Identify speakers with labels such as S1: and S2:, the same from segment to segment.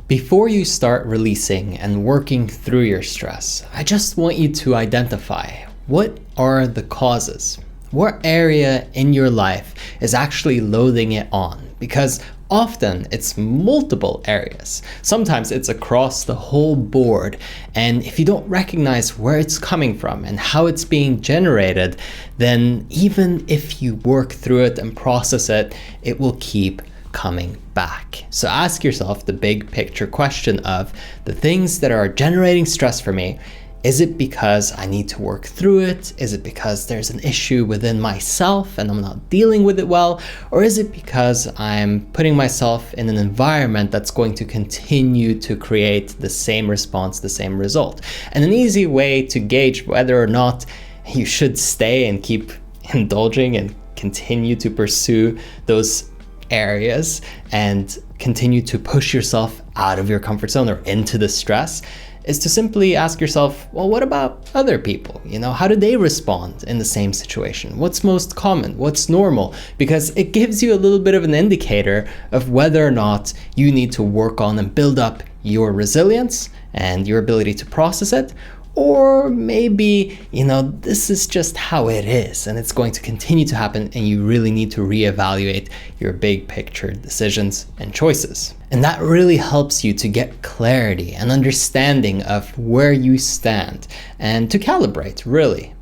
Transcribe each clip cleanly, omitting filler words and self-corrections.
S1: Before you start releasing and working through your stress, I just want you to identify what are the causes. What area in your life is actually loading it on? Because often it's multiple areas. Sometimes it's across the whole board. And if you don't recognize where it's coming from and how it's being generated, then even if you work through it and process it, it will keep coming back. So ask yourself the big picture question of the things that are generating stress for me. Is it because I need to work through it? Is it because there's an issue within myself and I'm not dealing with it well? Or is it because I'm putting myself in an environment that's going to continue to create the same response, the same result? And an easy way to gauge whether or not you should stay and keep indulging and continue to pursue those areas and continue to push yourself out of your comfort zone or into the stress is to simply ask yourself, well, what about other people? How do they respond in the same situation? What's most common? What's normal? Because it gives you a little bit of an indicator of whether or not you need to work on and build up your resilience and your ability to process it. Or maybe, this is just how it is and it's going to continue to happen and you really need to reevaluate your big picture decisions and choices. And that really helps you to get clarity and understanding of where you stand and to calibrate, really,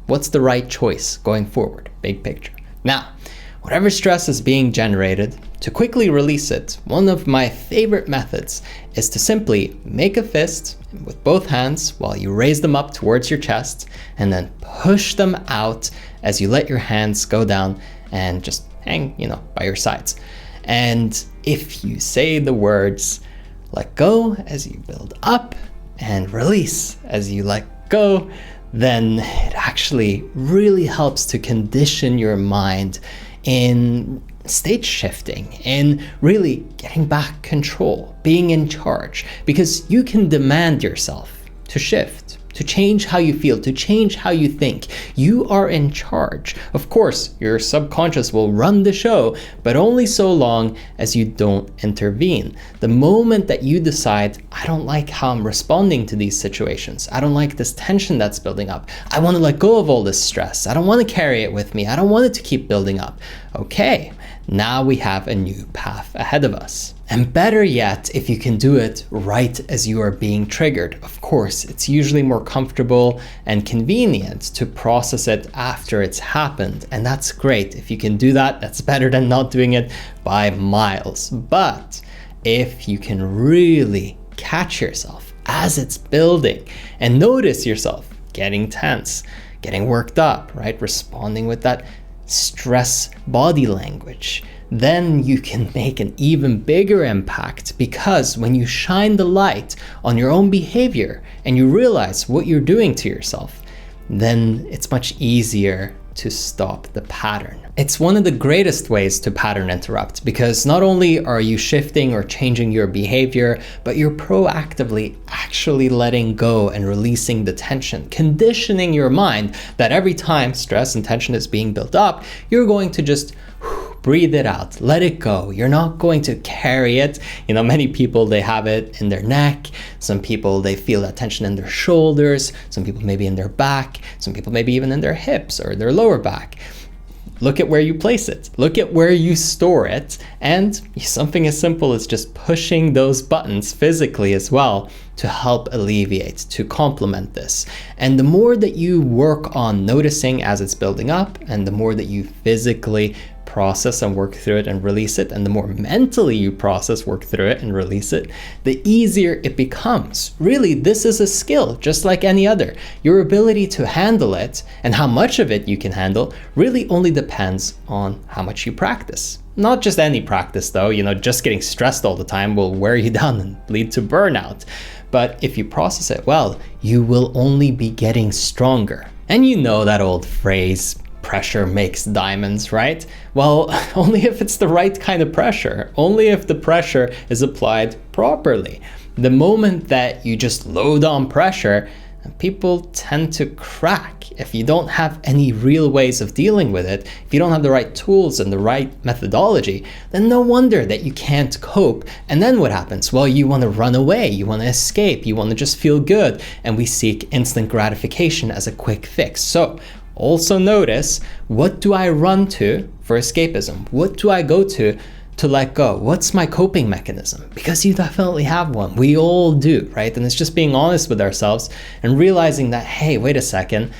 S1: what's the right choice going forward, big picture. Now, whatever stress is being generated, to quickly release it, one of my favorite methods is to simply make a fist with both hands while you raise them up towards your chest and then push them out as you let your hands go down and just hang, by your sides. And if you say the words, let go as you build up and release as you let go, then it actually really helps to condition your mind in state shifting, in really getting back control, being in charge, because you can demand yourself to shift, to change how you feel, to change how you think. You are in charge. Of course, your subconscious will run the show, but only so long as you don't intervene. The moment that you decide, I don't like how I'm responding to these situations, I don't like this tension that's building up, I want to let go of all this stress, I don't want to carry it with me, I don't want it to keep building up. Okay, now we have a new path ahead of us. And better yet, if you can do it right as you are being triggered. Of course, it's usually more comfortable and convenient to process it after it's happened. And that's great. If you can do that, that's better than not doing it by miles. But if you can really catch yourself as it's building and notice yourself getting tense, getting worked up, right? Responding with that stress body language, then you can make an even bigger impact, because when you shine the light on your own behavior and you realize what you're doing to yourself, then it's much easier to stop the pattern. It's one of the greatest ways to pattern interrupt, because not only are you shifting or changing your behavior, but you're proactively actually letting go and releasing the tension, conditioning your mind that every time stress and tension is being built up, you're going to just breathe it out, let it go. You're not going to carry it. Many people, they have it in their neck. Some people, they feel that tension in their shoulders. Some people maybe in their back. Some people maybe even in their hips or their lower back. Look at where you place it. Look at where you store it. And something as simple as just pushing those buttons physically as well to help alleviate, to complement this. And the more that you work on noticing as it's building up, and the more that you physically process and work through it and release it, and the more mentally you process, work through it and release it, the easier it becomes. Really, this is a skill just like any other. Your ability to handle it and how much of it you can handle really only depends on how much you practice. Not just any practice though, just getting stressed all the time will wear you down and lead to burnout. But if you process it well, you will only be getting stronger. And that old phrase, pressure makes diamonds, right? Well, only if it's the right kind of pressure, only if the pressure is applied properly. The moment that you just load on pressure, And people tend to crack if you don't have any real ways of dealing with it. If you don't have the right tools and the right methodology, then no wonder that you can't cope. And then what happens? Well, you want to run away, you want to escape, you want to just feel good, and we seek instant gratification as a quick fix. So also notice, what do I run to for escapism? What do I go to let go? What's my coping mechanism? Because you definitely have one. We all do, right? And it's just being honest with ourselves and realizing that, hey, wait a second,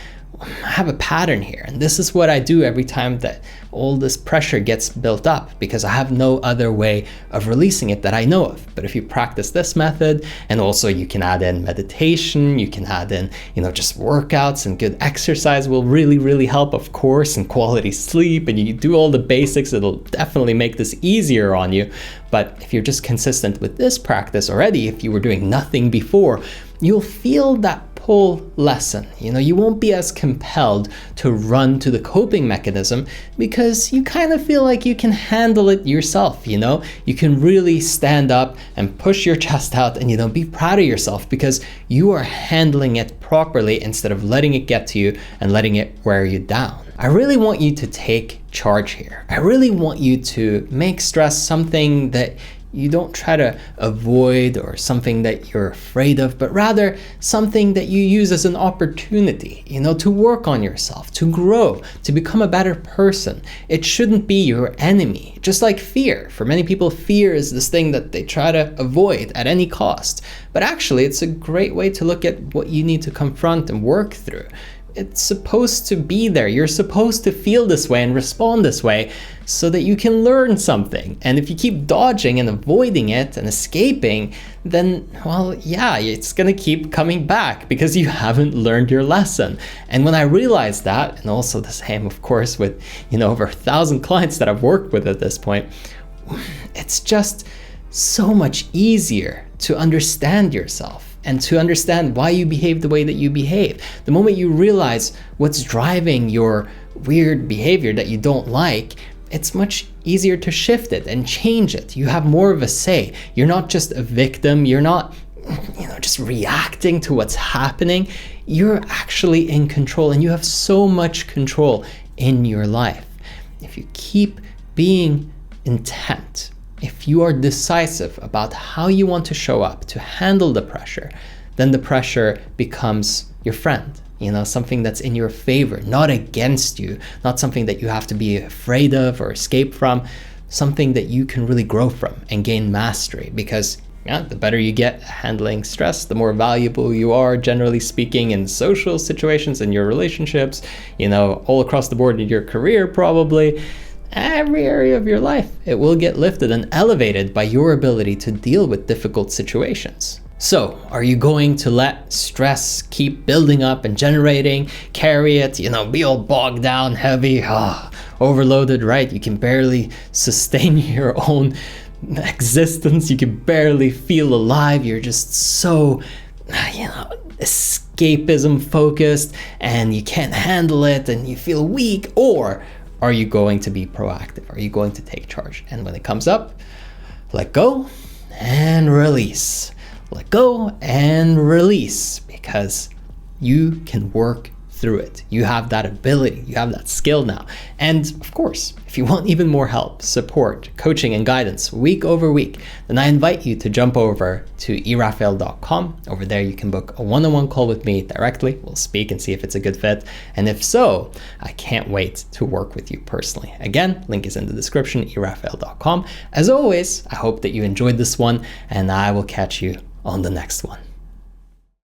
S1: I have a pattern here. And this is what I do every time that all this pressure gets built up, because I have no other way of releasing it that I know of. But if you practice this method, and also you can add in meditation, you can add in, just workouts, and good exercise will really, really help, of course, and quality sleep, and you do all the basics, it'll definitely make this easier on you. But if you're just consistent with this practice already, if you were doing nothing before, you'll feel that pull lessen. You won't be as compelled to run to the coping mechanism, because you kind of feel like you can handle it yourself. You can really stand up and push your chest out and be proud of yourself, because you are handling it properly instead of letting it get to you and letting it wear you down. I really want you to take charge here. I really want you to make stress something that you don't try to avoid or something that you're afraid of, but rather something that you use as an opportunity, to work on yourself, to grow, to become a better person. It shouldn't be your enemy. Just like fear. For many people, fear is this thing that they try to avoid at any cost. But actually, it's a great way to look at what you need to confront and work through. It's supposed to be there. You're supposed to feel this way and respond this way so that you can learn something. And if you keep dodging and avoiding it and escaping, then, well, yeah, it's gonna keep coming back because you haven't learned your lesson. And when I realized that, and also the same, of course, with, over 1,000 clients that I've worked with at this point, it's just so much easier to understand yourself and to understand why you behave the way that you behave. The moment you realize what's driving your weird behavior that you don't like, it's much easier to shift it and change it. You have more of a say. You're not just a victim. You're not, just reacting to what's happening. You're actually in control, and you have so much control in your life. If you keep being intent, if you are decisive about how you want to show up to handle the pressure, then the pressure becomes your friend, something that's in your favor, not against you, not something that you have to be afraid of or escape from, something that you can really grow from and gain mastery. Because the better you get handling stress, the more valuable you are, generally speaking, in social situations, in your relationships, all across the board in your career, probably. Every area of your life, it will get lifted and elevated by your ability to deal with difficult situations. So, are you going to let stress keep building up and generating, carry it, be all bogged down, heavy, overloaded, right? You can barely sustain your own existence. You can barely feel alive. You're just so, escapism focused, and you can't handle it and you feel weak? Or are you going to be proactive? Are you going to take charge? And when it comes up, let go and release. Let go and release, because you can work through it. You have that ability, you have that skill now. And of course, if you want even more help, support, coaching, and guidance week over week, then I invite you to jump over to erafael.com. Over there, you can book a one-on-one call with me directly. We'll speak and see if it's a good fit. And if so, I can't wait to work with you personally. Again, link is in the description, erafael.com. As always, I hope that you enjoyed this one, and I will catch you on the next one.